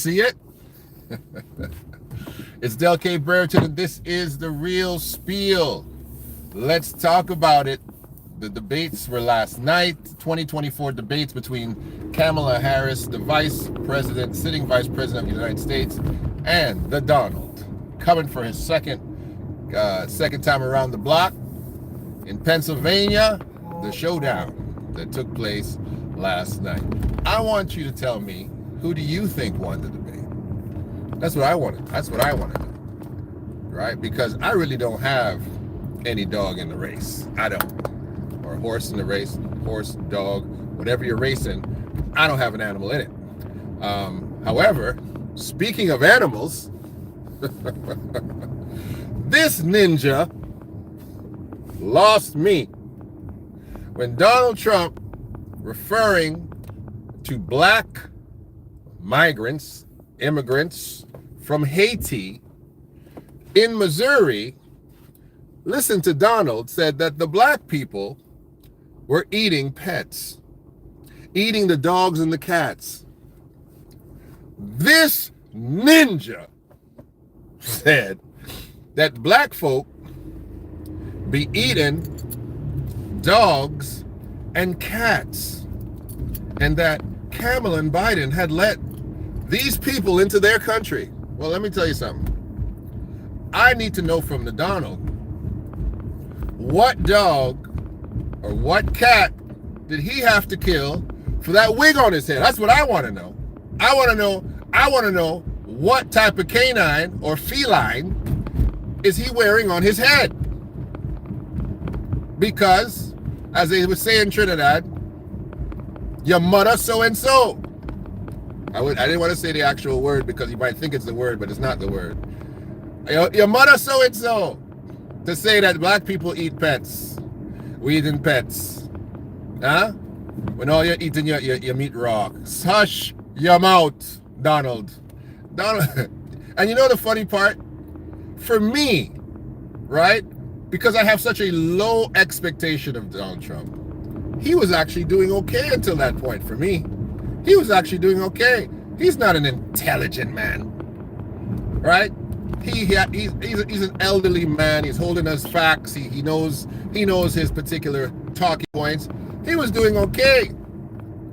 see it? It's Del K. Brereton, and this is The Real Spiel. Let's talk about it. The debates were last night, 2024 debates between Kamala Harris, the sitting vice president of the United States, and the Donald, coming for his second time around the block in Pennsylvania, the showdown that took place last night. I want you to tell me, who do you think won the debate? That's what I want to know, right? Because I really don't have any dog in the race. I don't. Or horse in the race, horse, dog, whatever you're racing, I don't have an animal in it. However, speaking of animals, this ninja lost me when Donald Trump, referring to black immigrants from Haiti in Missouri, listen to Donald, said that the black people were eating pets, eating the dogs and the cats. This ninja said that black folk be eating dogs and cats, and that Kamala and Biden had let these people into their country. Well, let me tell you something. I need to know from the Donald, what dog or what cat did he have to kill for that wig on his head? That's what I want to know. I want to know what type of canine or feline is he wearing on his head? Because, as they would say in Trinidad, your mother so-and-so. I didn't want to say the actual word because you might think it's the word, but it's not the word. Your mother so-and-so. To say that black people eat pets. We eating pets. Huh? When all you're eating your meat raw. Hush your mouth, Donald. And you know the funny part? For me, right? Because I have such a low expectation of Donald Trump, he was actually doing okay until that point for me. He was actually doing okay. He's not an intelligent man, right? He's an elderly man. He's holding us facts. He knows his particular talking points. He was doing okay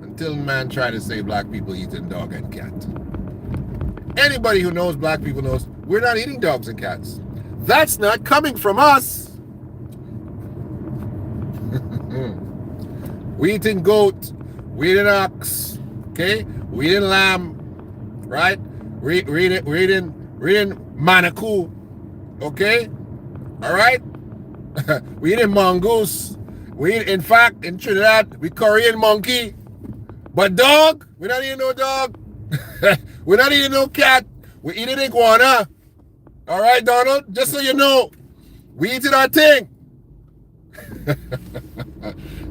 until man tried to say black people eating dog and cat. Anybody who knows black people knows we're not eating dogs and cats. That's not coming from us. We eating goat, we eating ox, okay? We eating lamb, right? We eating manaku, okay? All right? We eating mongoose. In fact, in Trinidad, we Korean monkey. But dog, we're not eating no dog. We're not eating no cat. We're eating iguana. All right, Donald? Just so you know, we eating our thing.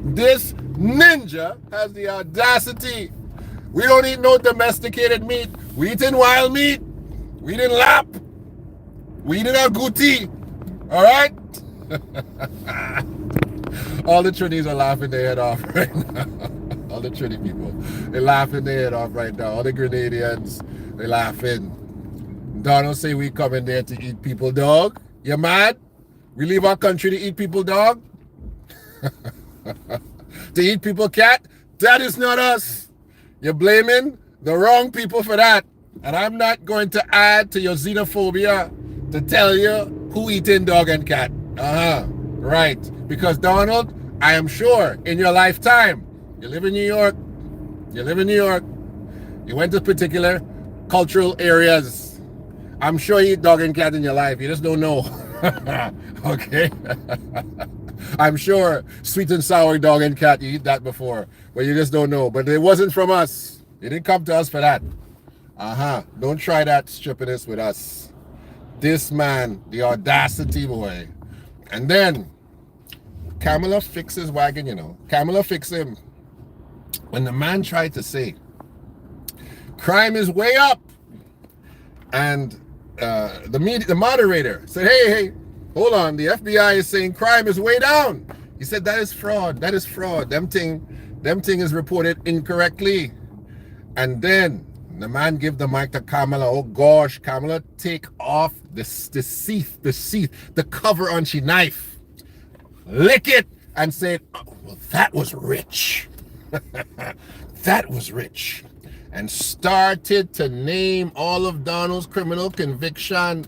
This ninja has the audacity. We don't eat no domesticated meat. We eating wild meat. We eating lap. We eating agouti. All right? All the Trinis are laughing their head off right now. All the Trini people, they're laughing their head off right now. All the Grenadians, they're laughing. Donald say we come in there to eat people dog. You mad? We leave our country to eat people dog? To eat people cat? That is not us. You're blaming the wrong people for that. And I'm not going to add to your xenophobia to tell you who eating dog and cat. Right. Because Donald, I am sure in your lifetime, you live in New York, you went to particular cultural areas. I'm sure you eat dog and cat in your life. You just don't know. Okay? I'm sure sweet and sour dog and cat, you eat that before, but you just don't know. But it wasn't from us. It didn't come to us for that. Don't try that stupidness with us. This man, the audacity boy. And then Kamala fixed his wagon, you know. Kamala fixed him. When the man tried to say, crime is way up. And the moderator said, hey, hold on. The FBI is saying crime is way down. He said, that is fraud. That is fraud. Them thing is reported incorrectly. And then The man give the mic to Kamala. Oh gosh, Kamala take off the sheath, the cover on she knife. Lick it and say, oh, well, that was rich. That was rich. And started to name all of Donald's criminal conviction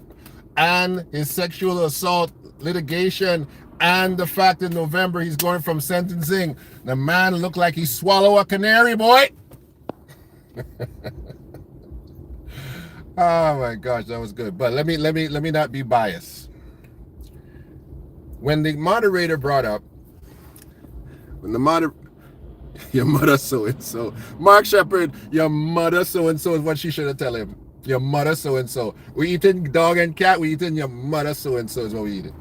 and his sexual assault litigation and the fact in November he's going from sentencing. The man looked like he swallowed a canary, boy. Oh my gosh, that was good. But let me not be biased. When the moderator brought up, your mother so-and-so. Mark Shepard, your mother so-and-so is what she should have tell him. Your mother so-and-so. We eating dog and cat, we eating your mother so-and-so is what we eating.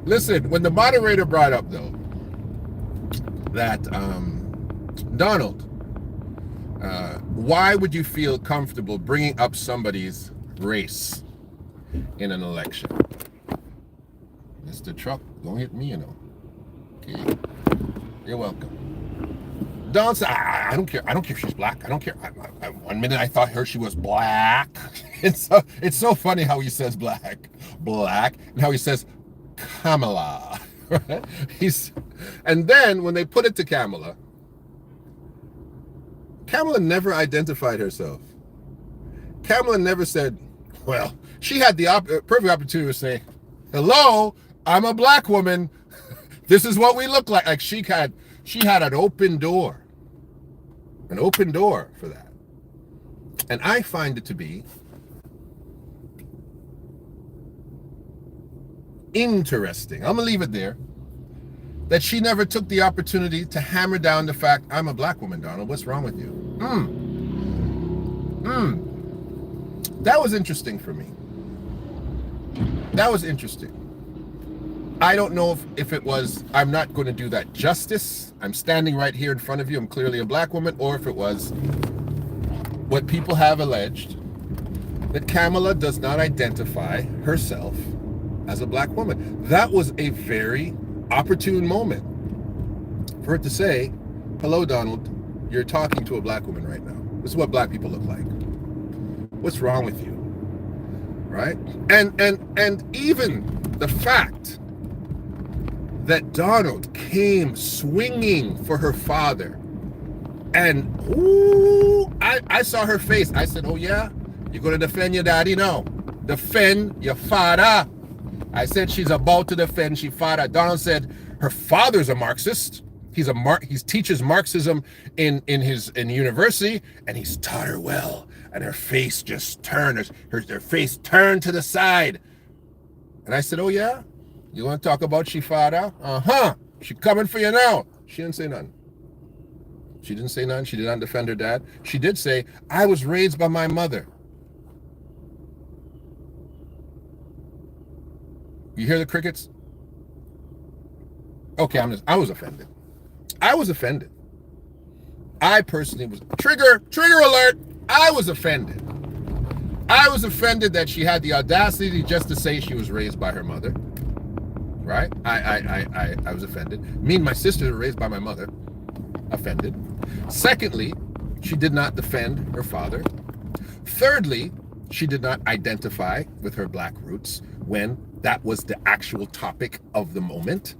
Listen, when the moderator brought up, though, that Donald, why would you feel comfortable bringing up somebody's race in an election? Mr. Truck, don't hit me, you know. Okay, you're welcome. Donald said, I don't care. I don't care if she's black. I don't care. 1 minute I thought she was black. It's so funny how he says black, and how he says Kamala. Right? And then when they put it to Kamala never identified herself. Kamala never said, well, she had the perfect opportunity to say, hello, I'm a black woman. This is what we look like. Like she had an open door for that. And I find it to be interesting. I'm gonna leave it there. That she never took the opportunity to hammer down the fact, I'm a black woman, Donald. What's wrong with you? That was interesting for me. That was interesting. I don't know if it was, I'm not going to do that justice. I'm standing right here in front of you. I'm clearly a black woman. Or if it was what people have alleged, that Kamala does not identify herself as a black woman. That was a very opportune moment for it to say, hello, Donald, you're talking to a black woman right now. This is what black people look like. What's wrong with you? Right? And even the fact that Donald came swinging for her father, and I saw her face. I said, oh yeah, you're going to defend your daddy? No, defend your father. I said she's about to defend she father. Donald said her father's a Marxist. He teaches Marxism in university, and he's taught her well. And her face just turned. Her face turned to the side. And I said, oh yeah, you want to talk about she father? She coming for you now. She didn't say nothing. She didn't say nothing. She did not defend her dad. She did say, I was raised by my mother. You hear the crickets? Okay, I was offended. I was offended. I personally was, trigger alert. I was offended. I was offended that she had the audacity just to say she was raised by her mother. Right? I was offended. Me and my sister were raised by my mother. Offended. Secondly, she did not defend her father. Thirdly, she did not identify with her black roots when that was the actual topic of the moment.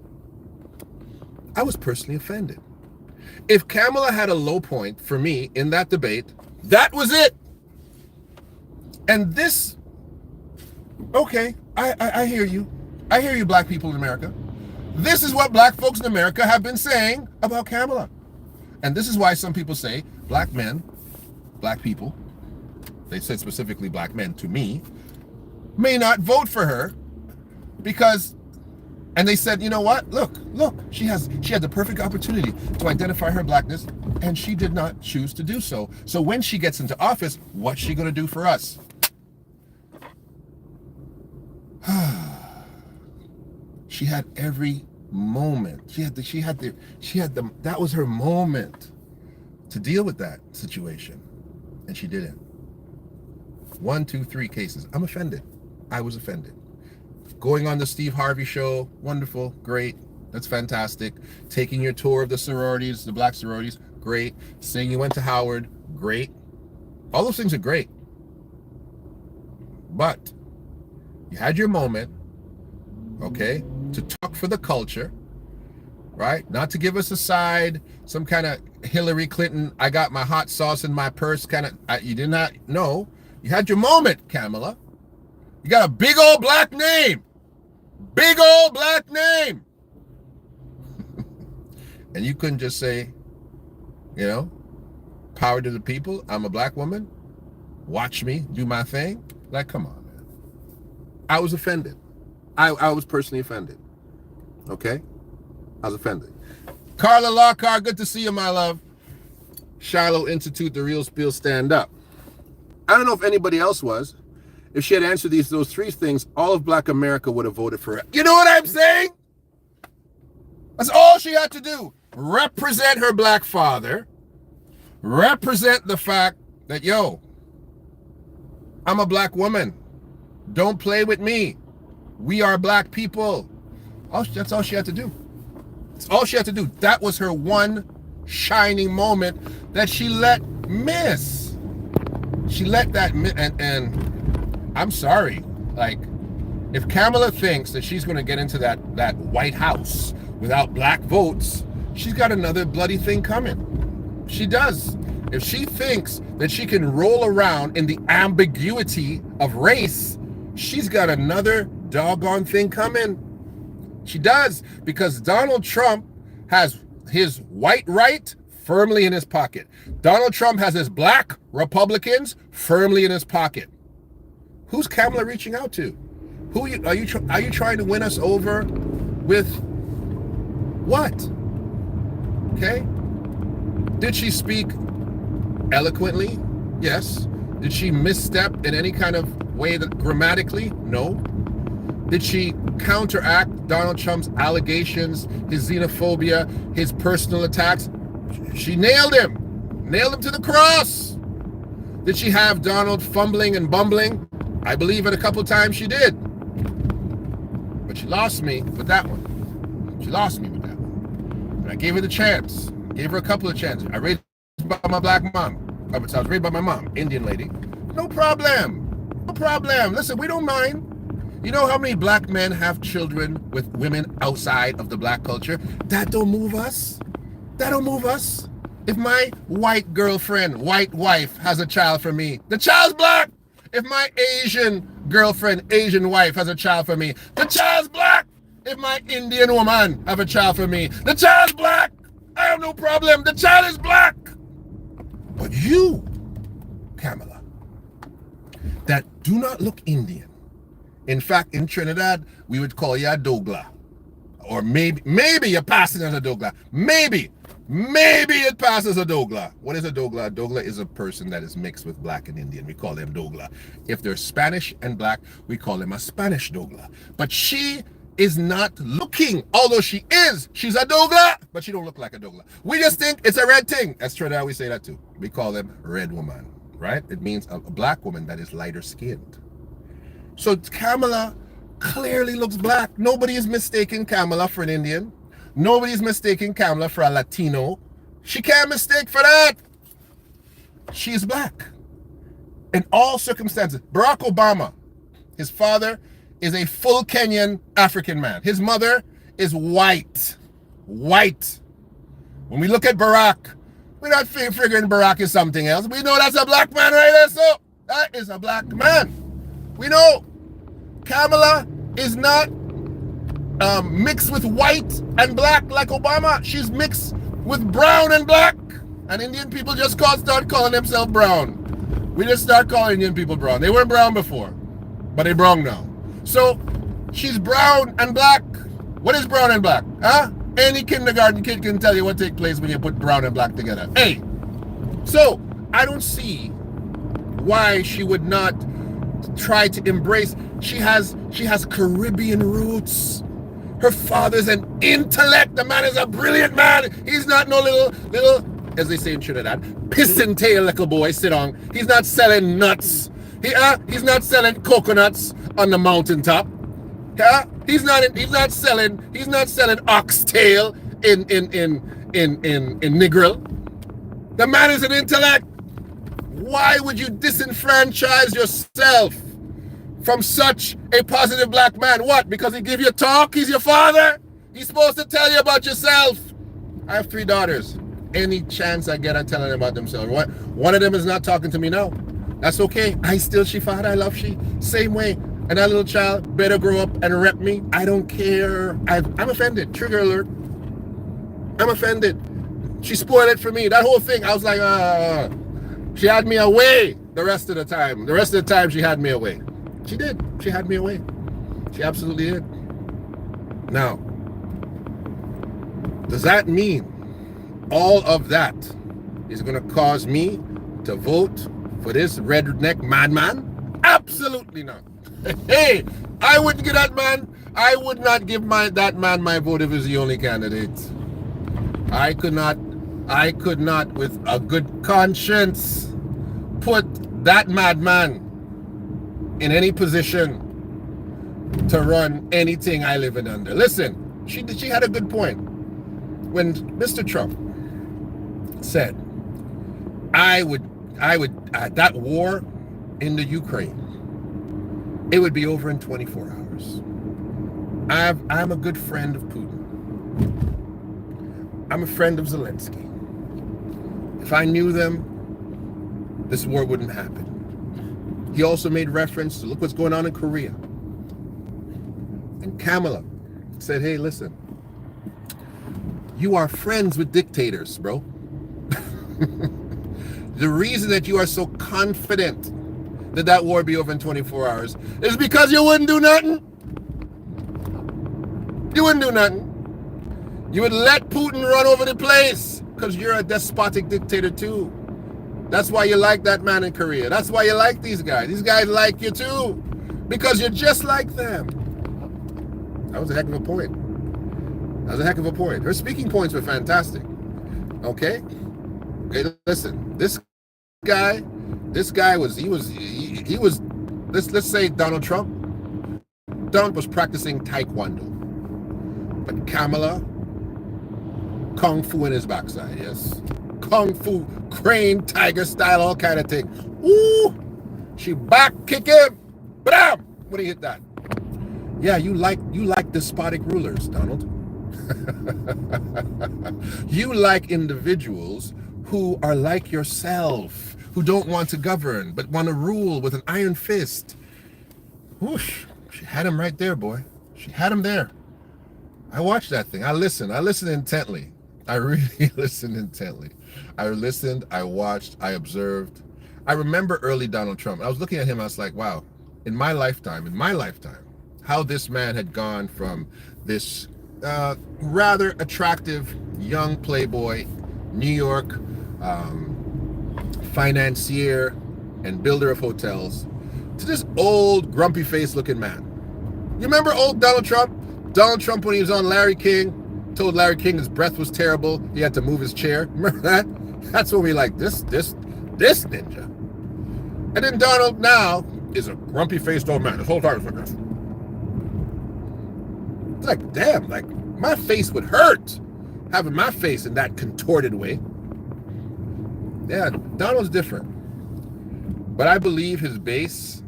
I was personally offended. If Kamala had a low point for me in that debate, that was it. And this, okay, I hear you. I hear you, black people in America. This is what black folks in America have been saying about Kamala. And this is why some people say black men, black people, they said specifically black men to me, may not vote for her because, and they said, you know what? Look, she had the perfect opportunity to identify her blackness, and she did not choose to do so. So when she gets into office, what's she going to do for us? She had every moment. That was her moment to deal with that situation, and she didn't. 1, 2, 3 cases. I'm offended. I was offended. Going on the Steve Harvey show, wonderful, great, that's fantastic. Taking your tour of the sororities, the black sororities, great. Saying you went to Howard, great. All those things are great. But you had your moment, okay, to talk for the culture, right? Not to give us a side, some kind of Hillary Clinton, I got my hot sauce in my purse kind of, you did not, no. You had your moment, Kamala. You got a big old black name. Big old black name. And you couldn't just say, you know, power to the people, I'm a black woman, watch me do my thing. Like, come on, man. I was offended. I was personally offended. Okay? I was offended. Carla Lockhart, good to see you, my love. Shiloh Institute, the real spiel, stand up. I don't know if anybody else was. If she had answered those three things, all of Black America would have voted for her. You know what I'm saying? That's all she had to do. Represent her black father. Represent the fact that, yo, I'm a black woman. Don't play with me. We are black people. That's all she had to do. That's all she had to do. That was her one shining moment that she let miss. She let that miss. And I'm sorry. Like, if Kamala thinks that she's going to get into that White House without black votes, she's got another bloody thing coming. She does. If she thinks that she can roll around in the ambiguity of race, she's got another doggone thing coming. She does, because Donald Trump has his white right firmly in his pocket. Donald Trump has his black Republicans firmly in his pocket. Who's Kamala reaching out to? Are you trying to win us over with what? Okay? Did she speak eloquently? Yes. Did she misstep in any kind of way that grammatically? No. Did she counteract Donald Trump's allegations, his xenophobia, his personal attacks? She nailed him. Nailed him to the cross. Did she have Donald fumbling and bumbling? I believe it a couple times she did. But she lost me with that one. She lost me with that one. And I gave her the chance. Gave her a couple of chances. I raised by my black mom. I was raised by my mom, Indian lady. No problem. No problem. Listen, we don't mind. You know how many black men have children with women outside of the black culture? That don't move us. That don't move us. If my white girlfriend, white wife has a child for me, the child's black. If my Asian girlfriend, Asian wife has a child for me, the child's black. If my Indian woman have a child for me, the child's black. I have no problem. The child is black. But you, Kamala, that do not look Indian. In fact, in Trinidad, we would call you a Dogla. Or maybe you're passing as a Dogla. Maybe it passes a Dogla. What is a Dogla? A Dogla is a person that is mixed with black and Indian. We call them Dogla. If they're Spanish and black, we call them a Spanish Dogla. But she is not looking, although she's a Dogla, but she don't look like a Dogla. We just think it's a red thing. That's Trinidad, we say that too. We call them red woman, right? It means a black woman that is lighter skinned. So Kamala clearly looks black. Nobody is mistaking Kamala for an Indian. Nobody is mistaking Kamala for a Latino. She can't mistake for that. She's black. In all circumstances. Barack Obama, his father is a full Kenyan African man. His mother is white. White. When we look at Barack, we're not figuring Barack is something else. We know that's a black man right there. So that is a black man. We know Kamala is not mixed with white and black like Obama. She's mixed with brown and black. And Indian people just start calling themselves brown. We just start calling Indian people brown. They weren't brown before, but they're brown now. So she's brown and black. What is brown and black? Huh? Any kindergarten kid can tell you what takes place when you put brown and black together. Hey, so I don't see why she would not try to embrace. She has Caribbean roots. Her father's an intellect. The man is a brilliant man. He's not no little, as they say in Trinidad, piston tail little boy. Sit on. He's not selling nuts. He's not selling coconuts on the mountaintop. He's not selling oxtail in Negril. The man is an intellect. Why would you disenfranchise yourself from such a positive black man? What? Because he give you talk? He's your father? He's supposed to tell you about yourself. I have 3 daughters. Any chance I get, I'm telling them about themselves. One of them is not talking to me now. That's okay. I still she father. I love she. Same way. And that little child better grow up and rep me. I don't care. I'm offended. Trigger alert. I'm offended. She spoiled it for me. That whole thing. I was like, she had me away the rest of the time. The rest of the time she had me away. She did. She had me away. She absolutely did. Now, does that mean all of that is going to cause me to vote for this redneck madman? Absolutely not. Hey, I wouldn't give that man. I would not give that man my vote if he's the only candidate. I could not, with a good conscience, put that madman in any position to run anything I live in under. Listen, she had a good point. When Mr. Trump said, I would that war in the Ukraine, it would be over in 24 hours. I'm a good friend of Putin. I'm a friend of Zelensky. If I knew them, this war wouldn't happen. He also made reference to look what's going on in Korea. And Kamala said, hey, listen, you are friends with dictators, bro. The reason that you are so confident that war be over in 24 hours is because you wouldn't do nothing. You wouldn't do nothing. You would let Putin run over the place because you're a despotic dictator too. That's why you like that man in Korea. That's why you like these guys. These guys like you too because you're just like them. That was a heck of a point. That was a heck of a point. Her speaking points were fantastic. Okay, listen, this guy was, let's say Donald Trump was practicing Taekwondo. But Kamala, Kung Fu in his backside, yes. Kung Fu, crane, tiger style, all kind of thing. Ooh, she back kick him. Bam! When he hit that. Yeah, you like despotic rulers, Donald. You like individuals who are like yourself, who don't want to govern, but want to rule with an iron fist. Whoosh, she had him right there, boy. She had him there. I watched that thing. I listened intently. I really listened intently. I listened, I watched, I observed. I remember early Donald Trump. I was looking at him, I was like, wow, in my lifetime, how this man had gone from this rather attractive young playboy, New York financier and builder of hotels, to this old grumpy face looking man. You remember old Donald Trump? Donald Trump, when he was on Larry King, told Larry King his breath was terrible. He had to move his chair. Remember that? That's when we like this ninja. And then Donald now is a grumpy faced old man. This whole time is like this. It's like, damn, like my face would hurt having my face in that contorted way. Yeah, Donald's different. But I believe his base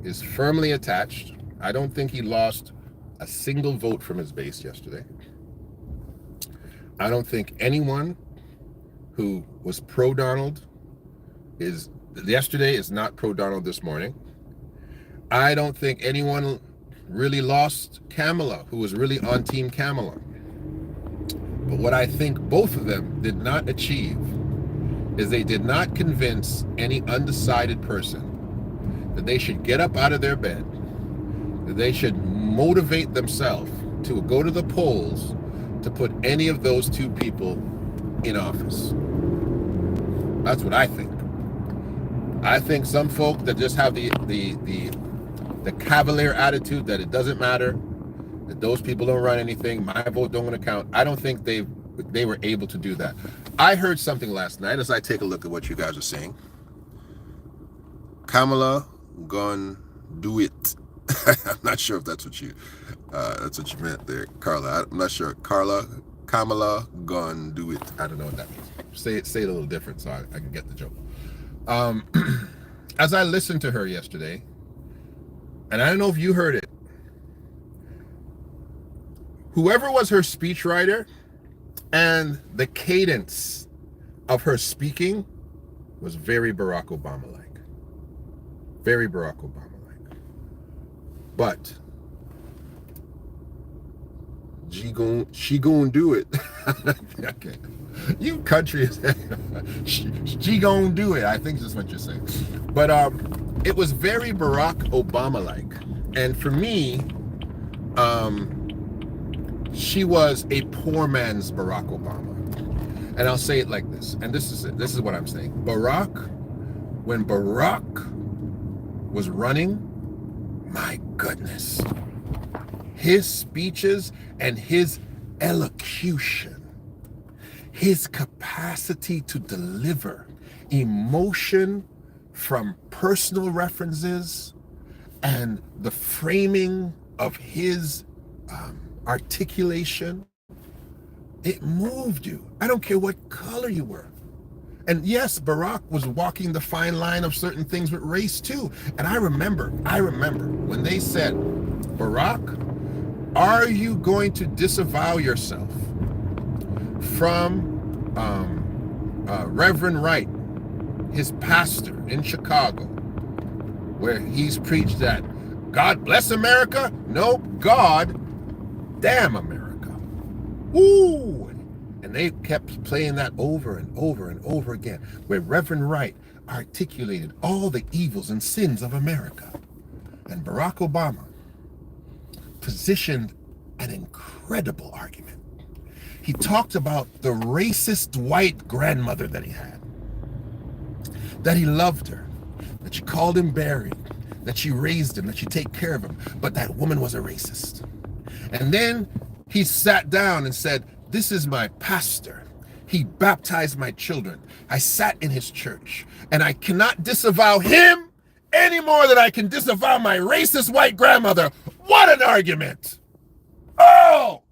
is firmly attached. I don't think he lost a single vote from his base yesterday. I don't think anyone who was pro-Donald yesterday is not pro-Donald this morning. I don't think anyone really lost Kamala, who was really on Team Kamala. But what I think both of them did not achieve is they did not convince any undecided person that they should get up out of their bed, that they should motivate themselves to go to the polls to put any of those two people in office. That's what I think. I think some folk that just have the cavalier attitude that it doesn't matter, that those people don't run anything, my vote don't want to count. I don't think they were able to do that. I heard something last night as I take a look at what you guys are saying. Kamala gonna do it. I'm not sure if that's what you meant there, Carla. I'm not sure. Carla, Kamala gonna do it. I don't know what that means. Say it a little different so I can get the joke. As I listened to her yesterday, and I don't know if you heard it, whoever was her speechwriter and the cadence of her speaking was very Barack Obama-like. Very Barack Obama-like. But she gonna do it. Okay. You country is she gonna do it. I think that's what you're saying. But it was very Barack Obama-like. And for me, she was a poor man's Barack Obama. And I'll say it like this. And this is it. This is what I'm saying. When Barack was running, my goodness, his speeches and his elocution, his capacity to deliver emotion from personal references and the framing of his articulation, it moved you. I don't care what color you were. And yes, Barack was walking the fine line of certain things with race too. And I remember when they said, Barack, are you going to disavow yourself from Reverend Wright, his pastor in Chicago, where he's preached that God bless America? No, God damn America. Ooh. And they kept playing that over and over and over again, where Reverend Wright articulated all the evils and sins of America. And Barack Obama positioned an incredible argument. He talked about the racist white grandmother that he had, that he loved her, that she called him Barry, that she raised him, that she take care of him, but that woman was a racist. And then he sat down and said, this is my pastor. He baptized my children. I sat in his church, and I cannot disavow him any more than I can disavow my racist white grandmother. What an argument! Oh!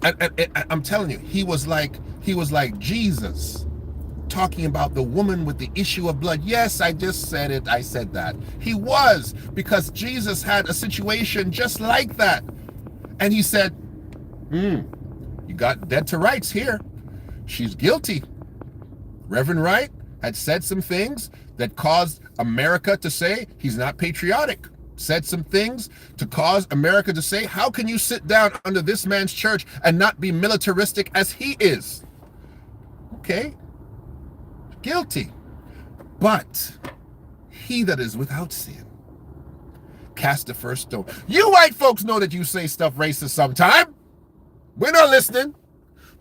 And I'm telling you, he was like Jesus, talking about the woman with the issue of blood. Yes, I just said it. I said that. He was, because Jesus had a situation just like that. And he said, you got dead to rights here. She's guilty. Reverend Wright had said some things that caused America to say he's not patriotic. Said some things to cause America to say, how can you sit down under this man's church and not be militaristic as he is? Okay, guilty. But he that is without sin cast the first stone. You white folks know that you say stuff racist sometime. We're not listening.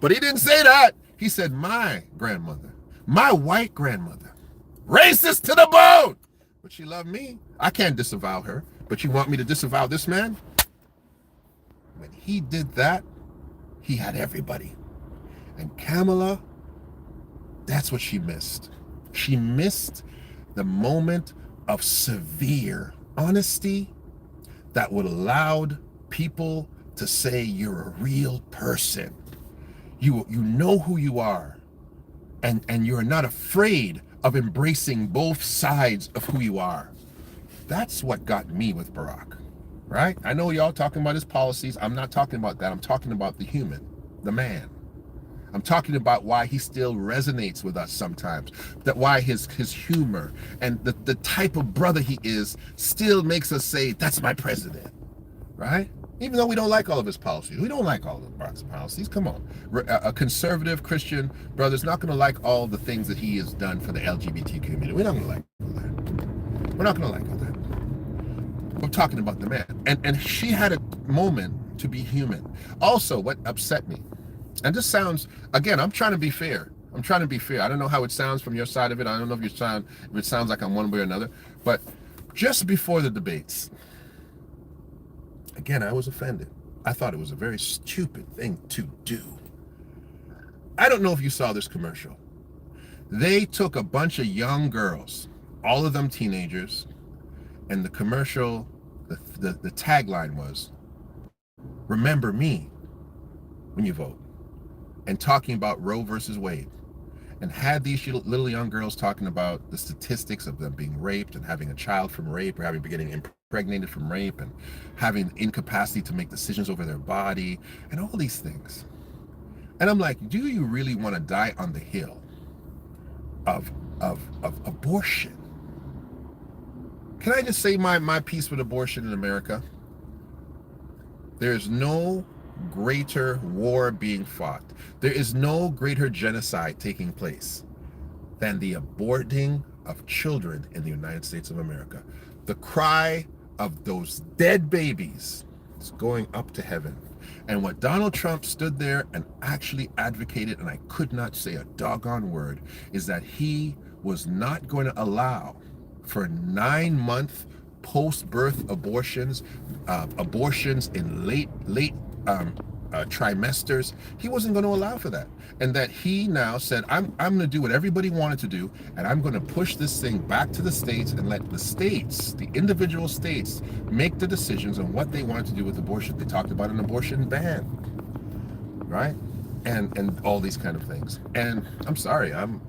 But he didn't say that. He said, my grandmother, my white grandmother, racist to the bone. But she loved me. I can't disavow her. But you want me to disavow this man? When he did that, he had everybody. And Kamala, that's what she missed. She missed the moment of severe honesty that would allow people to say you're a real person. You know who you are, and you're not afraid of embracing both sides of who you are. That's what got me with Barack, right? I know y'all talking about his policies. I'm not talking about that. I'm talking about the human, the man. I'm talking about why he still resonates with us sometimes, that why his humor and the type of brother he is still makes us say, that's my president, right? Even though we don't like all of his policies. We don't like all of Barack's policies. Come on. A conservative Christian brother's not going to like all the things that he has done for the LGBT community. We're not going to like all that. We're not going to like all that. We're talking about the man. And she had a moment to be human. Also, what upset me, and this sounds, again, I'm trying to be fair. I'm trying to be fair. I don't know how it sounds from your side of it. I don't know if it sounds like I'm one way or another. But just before the debates, again, I was offended. I thought it was a very stupid thing to do. I don't know if you saw this commercial. They took a bunch of young girls, all of them teenagers, and the commercial, the tagline was, remember me. when you vote, and talking about Roe versus Wade, and had these little young girls talking about the statistics of them being raped and having a child from rape, or getting impregnated from rape, and having incapacity to make decisions over their body, and all these things. And I'm like, do you really want to die on the hill of abortion? Can I just say my piece with abortion in America? There's no greater war being fought. There is no greater genocide taking place than the aborting of children in the United States of America. The cry of those dead babies is going up to heaven. And what Donald Trump stood there and actually advocated, and I could not say a doggone word, is that he was not going to allow for 9-month post-birth abortions, abortions in late trimesters. He wasn't going to allow for that. And that he now said, I'm going to do what everybody wanted to do, and I'm going to push this thing back to the states and let the states, the individual states, make the decisions on what they wanted to do with abortion. They talked about an abortion ban, right? And all these kind of things. And I'm sorry, and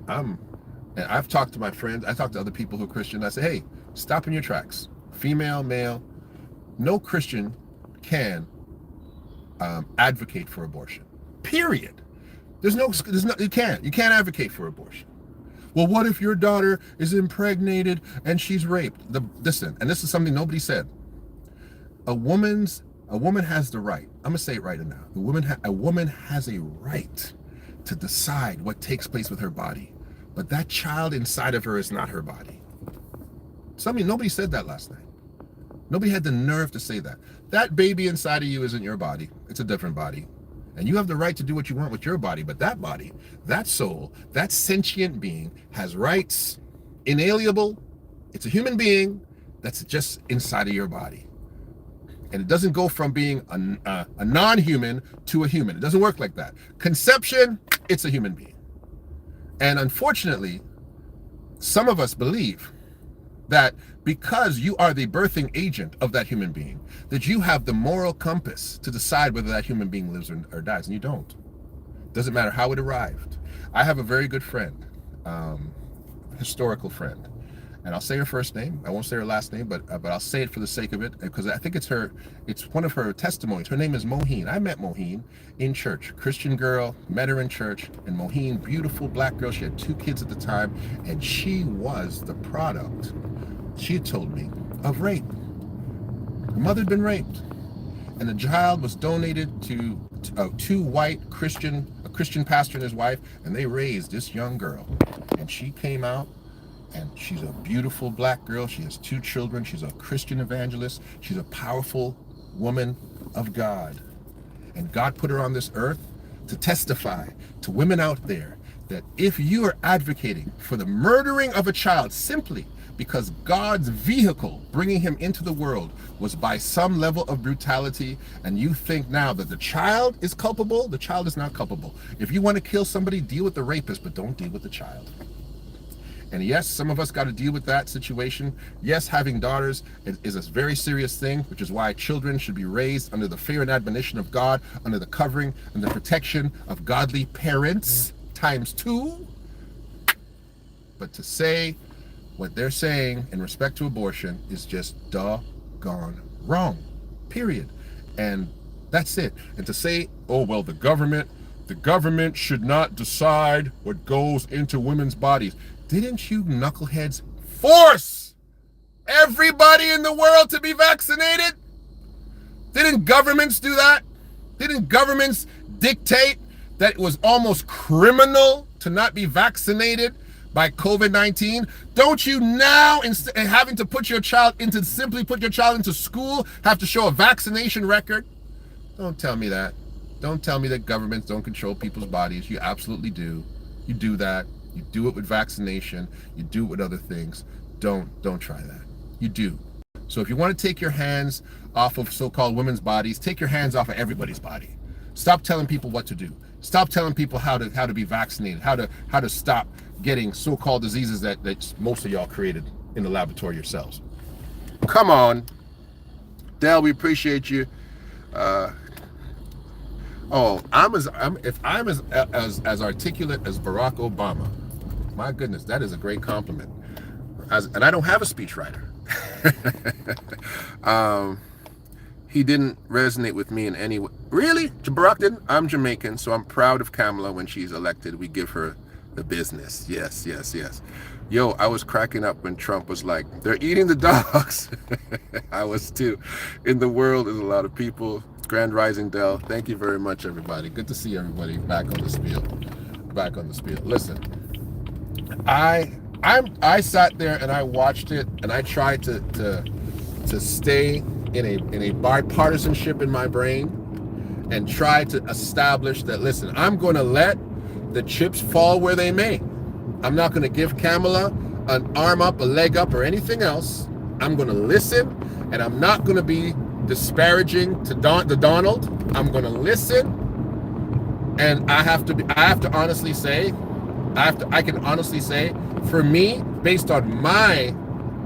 I've talked to my friends, I talked to other people who are Christian. I say, hey, stop in your tracks. Female, male, no Christian can advocate for abortion. Period. There's no, you can't advocate for abortion. Well, what if your daughter is impregnated and she's raped? Listen, and this is something nobody said. A woman has the right. I'm gonna say it right now. A woman has a right to decide what takes place with her body, but that child inside of her is not her body. Nobody said that last night. Nobody had the nerve to say that. That baby inside of you isn't your body. It's a different body. And you have the right to do what you want with your body, but that body, that soul, that sentient being has rights, inalienable. It's a human being that's just inside of your body. And it doesn't go from being a non-human to a human. It doesn't work like that. Conception, it's a human being. And unfortunately, some of us believe that because you are the birthing agent of that human being, that you have the moral compass to decide whether that human being lives or dies, and you don't. Doesn't matter how it arrived. I have a very good friend, historical friend, and I'll say her first name. I won't say her last name, but I'll say it for the sake of it, because I think it's one of her testimonies. Her name is Moheen. I met Moheen in church. Christian girl, met her in church, and Moheen, beautiful black girl. She had 2 kids at the time, and she was the product, she had told me, of rape. Her mother had been raped, and the child was donated to 2 white a Christian pastor and his wife, and they raised this young girl. And she came out, and she's a beautiful black girl. She has 2 children. She's a Christian evangelist. She's a powerful woman of God. And God put her on this earth to testify to women out there that if you are advocating for the murdering of a child simply because God's vehicle bringing him into the world was by some level of brutality, and you think now that the child is culpable, the child is not culpable. If you want to kill somebody, deal with the rapist, but don't deal with the child. And yes, some of us got to deal with that situation. Yes, having daughters is a very serious thing, which is why children should be raised under the fear and admonition of God, under the covering and the protection of godly parents times 2. But to say what they're saying in respect to abortion is just doggone wrong, period. And that's it. And to say, oh, well, the government should not decide what goes into women's bodies. Didn't you knuckleheads force everybody in the world to be vaccinated? Didn't governments do that? Didn't governments dictate that it was almost criminal to not be vaccinated by COVID-19? Don't you now, instead of having to put your child into school, have to show a vaccination record? Don't tell me that. Don't tell me that governments don't control people's bodies. You absolutely do. You do that. You do it with vaccination. You do it with other things. Don't try that. You do. So if you want to take your hands off of so-called women's bodies, take your hands off of everybody's body. Stop telling people what to do. Stop telling people how to be vaccinated, how to stop getting so-called diseases that most of y'all created in the laboratory yourselves. Come on. Dale, we appreciate you. Oh, if I'm as articulate as Barack Obama, my goodness, that is a great compliment. And I don't have a speechwriter. um, he didn't resonate with me in any way. Really? Barack didn't? I'm Jamaican, so I'm proud of Kamala when she's elected. We give her the business. Yes, yes, yes. Yo, I was cracking up when Trump was like, they're eating the dogs. I was too. In the world is a lot of people. Grand Rising Dell. Thank you very much, everybody. Good to see everybody back on the spiel. Back on the spiel. Listen, I sat there and I watched it and I tried to stay in a bipartisanship in my brain and try to establish that, listen, I'm going to let the chips fall where they may. I'm not going to give Kamala an arm up, a leg up, or anything else. I'm going to listen, and I'm not going to be disparaging to Donald. I'm going to listen, and I have to honestly say, I can honestly say, for me, based on my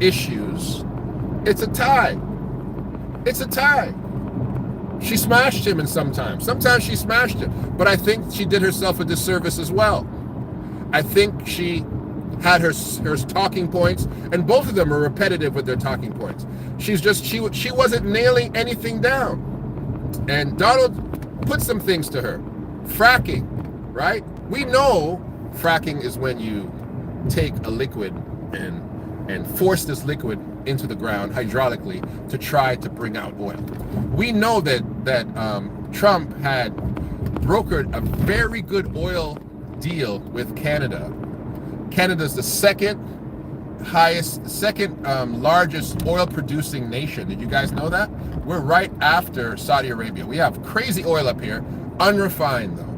issues, it's a tie. It's a tie. She smashed him, and sometimes she smashed him, but I think she did herself a disservice as well. I think she had her talking points, and both of them are repetitive with their talking points. She wasn't nailing anything down, and Donald put some things to her. Fracking, right? We know fracking is when you take a liquid and force this liquid into the ground hydraulically to try to bring out oil. We know that Trump had brokered a very good oil deal with Canada. Canada's the second largest oil producing nation. Did you guys know that? We're right after Saudi Arabia. We have crazy oil up here, unrefined though.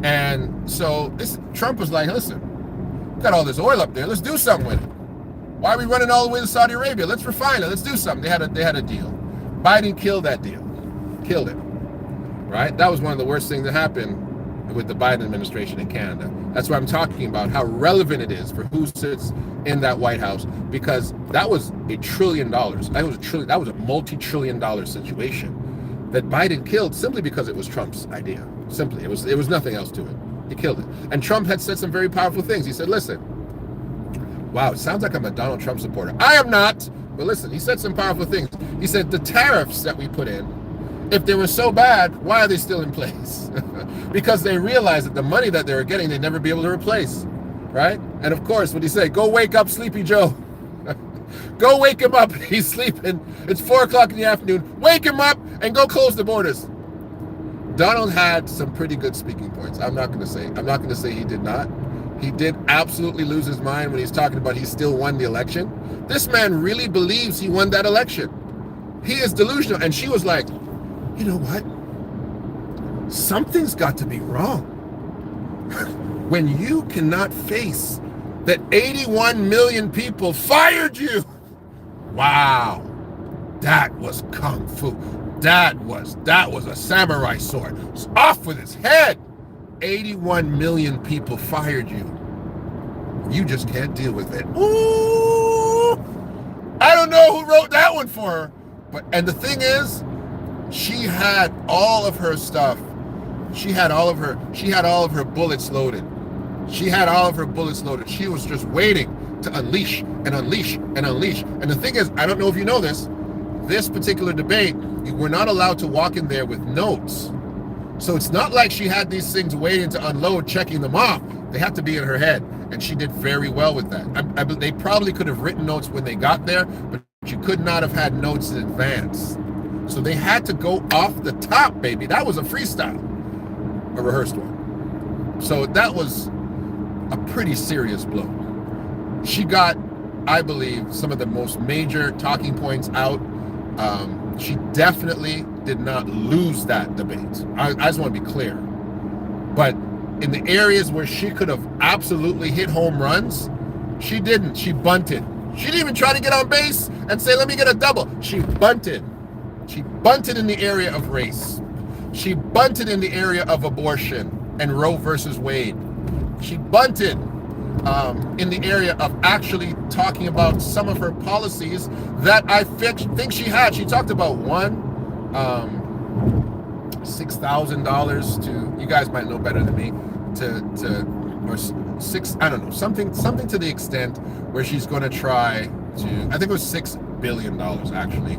And so Trump was like, listen, we got all this oil up there, let's do something with it. Why are we running all the way to Saudi Arabia? Let's refine it, let's do something. They had a deal. Biden killed that deal. Killed it. Right? That was one of the worst things that happened with the Biden administration in Canada. That's why I'm talking about how relevant it is for who sits in that White House, because that was $1 trillion. That was a multi-trillion-dollar situation that Biden killed simply because it was Trump's idea. Simply, it was nothing else to it. He killed it. And Trump had said some very powerful things. He said, listen, wow, it sounds like I'm a Donald Trump supporter. I am not, but listen, he said some powerful things. He said the tariffs that we put in, if they were so bad, why are they still in place? Because they realized that the money that they were getting, they'd never be able to replace, right? And of course, what he said, go wake up Sleepy Joe. Go wake him up. He's sleeping. It's 4 o'clock in the afternoon. Wake him up and go close the borders. Donald had some pretty good speaking points. I'm not going to say he did not. He did absolutely lose his mind when he's talking about he still won the election. This man really believes he won that election. He is delusional. And she was like, you know what? Something's got to be wrong. When you cannot face that 81 million people fired you. Wow. That was kung fu. That was a samurai sword. It's off with his head. 81 million people fired you. You just can't deal with it. Ooh! I don't know who wrote that one for her. And the thing is, she had all of her stuff. She had all of her bullets loaded. She was just waiting to unleash and unleash and unleash. And the thing is, I don't know if you know this particular debate, you were not allowed to walk in there with notes. So it's not like she had these things waiting to unload, checking them off. They had to be in her head. And she did very well with that. They probably could have written notes when they got there, but you could not have had notes in advance. So they had to go off the top, baby. That was a freestyle, a rehearsed one. So that was a pretty serious blow. She got, I believe, some of the most major talking points out. She definitely did not lose that debate. I just want to be clear. But in the areas where she could have absolutely hit home runs, she didn't. She bunted. She didn't even try to get on base and say, let me get a double. She bunted. She bunted in the area of race. She bunted in the area of abortion and Roe versus Wade. She bunted in the area of actually talking about some of her policies that I think she had. She talked about one $6,000 to, you guys might know better than me, or six, I don't know, something to the extent where she's going to try to, I think it was $6 billion actually,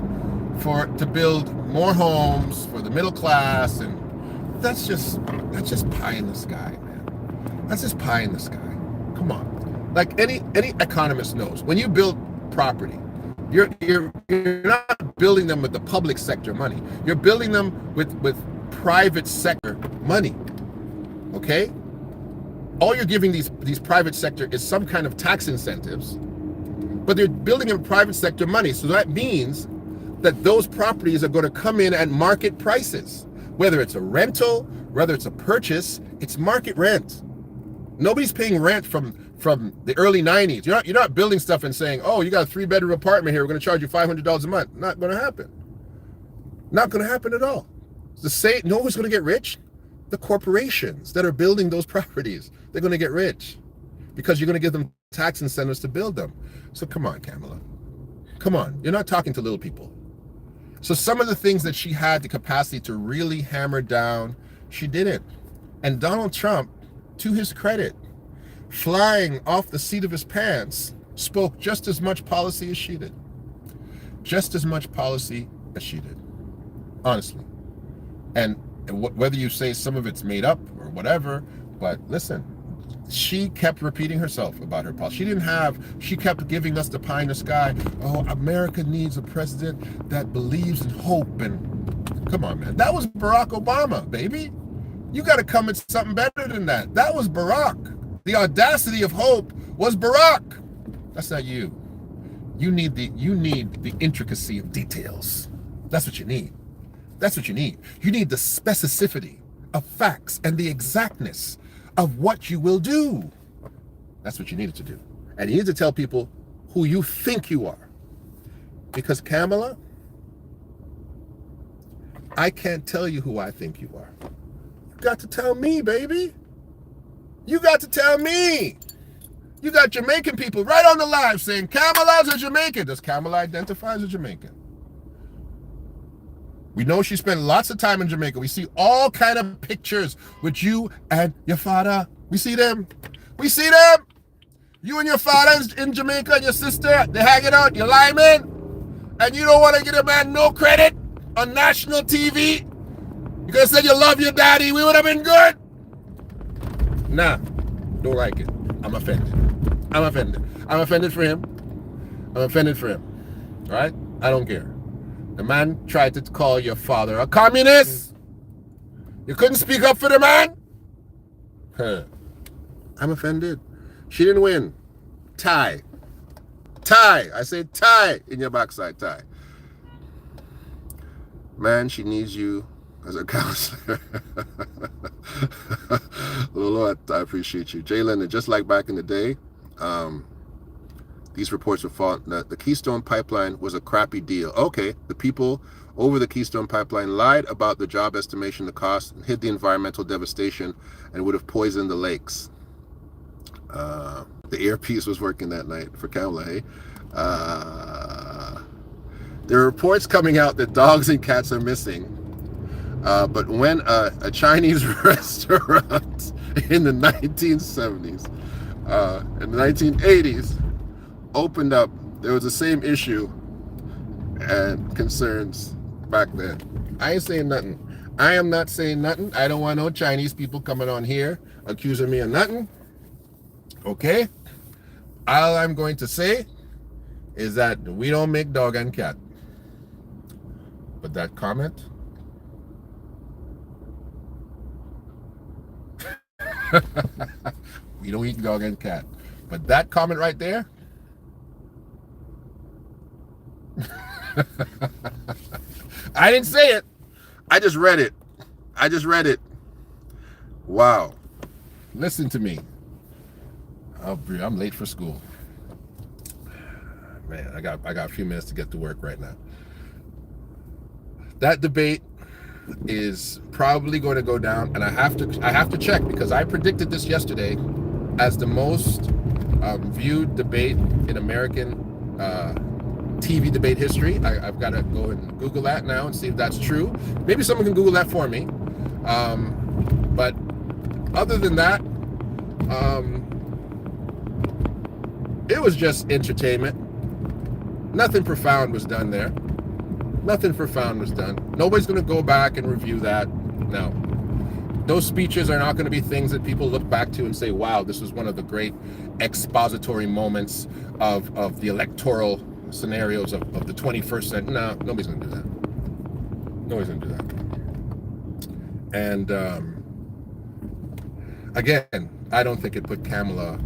to build more homes for the middle class. And that's just pie in the sky, man. That's just pie in the sky. Come on. Like any economist knows, when you build property, you're not building them with the public sector money. You're building them with private sector money. Okay? All you're giving these private sector is some kind of tax incentives, but they're building in private sector money. So that means that those properties are going to come in at market prices. Whether it's a rental, whether it's a purchase, it's market rent. Nobody's paying rent from the early 90s. You're not building stuff and saying, oh, you got a 3-bedroom apartment here, we're going to charge you $500 a month. Not going to happen. Not going to happen at all. You know who's going to get rich? The corporations that are building those properties. They're going to get rich because you're going to give them tax incentives to build them. So come on, Kamala. Come on. You're not talking to little people. So some of the things that she had the capacity to really hammer down, she didn't. And Donald Trump, to his credit, flying off the seat of his pants, spoke just as much policy as she did. Just as much policy as she did. Honestly. And whether you say some of it's made up or whatever, but listen, she kept repeating herself about her policy. She kept giving us the pie in the sky. Oh, America needs a president that believes in hope. And come on, man. That was Barack Obama, baby. You got to come with something better than that. That was Barack. The audacity of hope was Barack. That's not you. You need the intricacy of details. That's what you need. That's what you need. You need the specificity of facts and the exactness of what you will do. That's what you needed to do. And you need to tell people who you think you are. Because Kamala, I can't tell you who I think you are. You got to tell me, baby. You got to tell me. You got Jamaican people right on the live saying Kamala's a Jamaican. Does Kamala identify as a Jamaican? We know she spent lots of time in Jamaica. We see all kind of pictures with you and your father. We see them. We see them. You and your father in Jamaica and your sister, they hanging out, you're lying, and you don't want to give a man no credit on national TV. You could have said you love your daddy. We would have been good. Nah, don't like it. I'm offended. I'm offended. I'm offended for him. I'm offended for him. All right? I don't care. The man tried to call your father a communist. You couldn't speak up for the man? Huh. I'm offended. She didn't win. Tie. Tie. I say tie in your backside, tie. Man, she needs you as a counselor. Lord, I appreciate you. Jalen, just like back in the day, these reports were thought that the Keystone Pipeline was a crappy deal. Okay, the people over the Keystone Pipeline lied about the job estimation, the cost, and hid the environmental devastation, and would have poisoned the lakes. The earpiece was working that night for Kamala, hey? There are reports coming out that dogs and cats are missing. But when a Chinese restaurant in the 1970s, in the 1980s, opened up, there was the same issue and concerns back then. I ain't saying nothing. I am not saying nothing. I don't want no Chinese people coming on here accusing me of nothing. Okay? All I'm going to say is that we don't make dog and cat. But that comment, we don't eat dog and cat. But that comment right there, I didn't say it. I just read it. Wow. Listen to me. I'm late for school. Man, I got a few minutes to get to work right now. That debate is probably going to go down, and I have to check because I predicted this yesterday as the most viewed debate in American TV debate history. I've got to go and Google that now and see if that's true. Maybe someone can Google that for me. But other than that, it was just entertainment. Nothing profound was done there. Nothing profound was done. Nobody's going to go back and review that. No. Those speeches are not going to be things that people look back to and say, wow, this was one of the great expository moments of the electoral scenarios of the 21st century. No, nobody's going to do that. Nobody's going to do that. And again, I don't think it put Kamala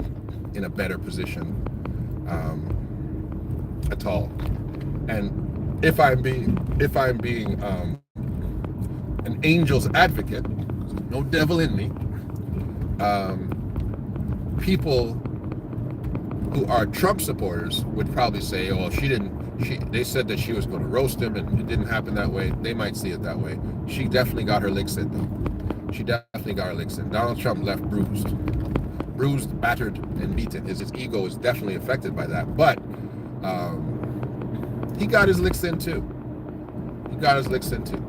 in a better position at all. And if I'm being an angel's advocate, no devil in me, people who are Trump supporters would probably say, oh, they said that she was going to roast him and it didn't happen that way. They might see it that way. She definitely got her licks in, though. She definitely got her licks in. Donald Trump left bruised, battered, and beaten. His ego is definitely affected by that. But he got his licks in, too. He got his licks in, too.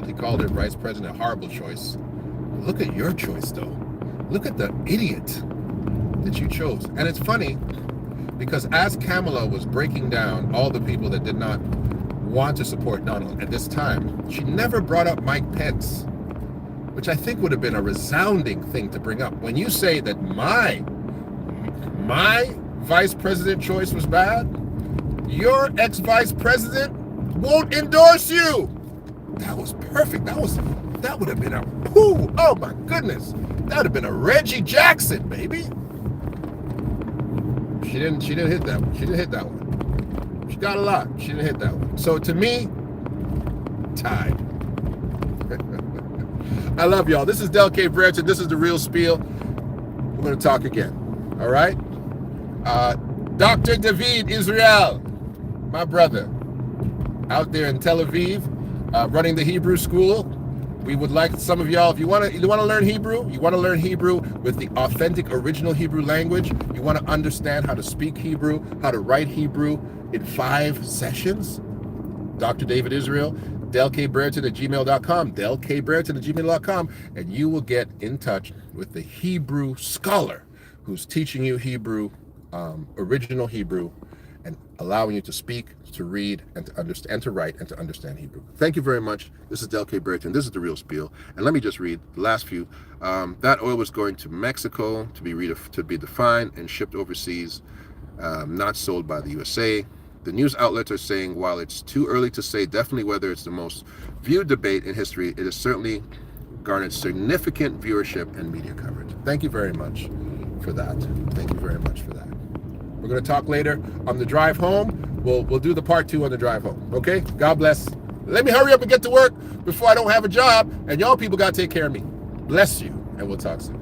He called her vice president a horrible choice. Look at your choice, though. Look at the idiot that you chose. And it's funny because as Kamala was breaking down all the people that did not want to support Donald at this time, she never brought up Mike Pence, which I think would have been a resounding thing to bring up. When you say that my vice president choice was bad, your ex-vice president won't endorse you. That was perfect. That would have been a poo. Oh my goodness. That would have been a Reggie Jackson, baby. She didn't hit that one. She didn't hit that one. She got a lot. She didn't hit that one. So to me, tied. I love y'all. This is Del K. Brereton. This is The Real Spiel. We're going to talk again. All right? Dr. David Israel, my brother, out there in Tel Aviv, running the Hebrew school. We would like some of y'all, if you want to learn Hebrew, you want to learn Hebrew with the authentic original Hebrew language, you want to understand how to speak Hebrew, how to write Hebrew in 5 sessions, Dr. David Israel, delkbrereton@gmail.com, delkbrereton@gmail.com, and you will get in touch with the Hebrew scholar who's teaching you Hebrew, original Hebrew, and allowing you to speak, to read, and to understand, to write, and to understand Hebrew. Thank you very much. This is Del K. Brereton. This is The Real Spiel. And let me just read the last few. That oil was going to Mexico to be defined and shipped overseas, not sold by the USA. The news outlets are saying, while it's too early to say definitely whether it's the most viewed debate in history, it has certainly garnered significant viewership and media coverage. Thank you very much for that. Thank you very much for that. We're going to talk later on the drive home. We'll do the part 2 on the drive home. Okay? God bless. Let me hurry up and get to work before I don't have a job, and y'all people got to take care of me. Bless you, and we'll talk soon.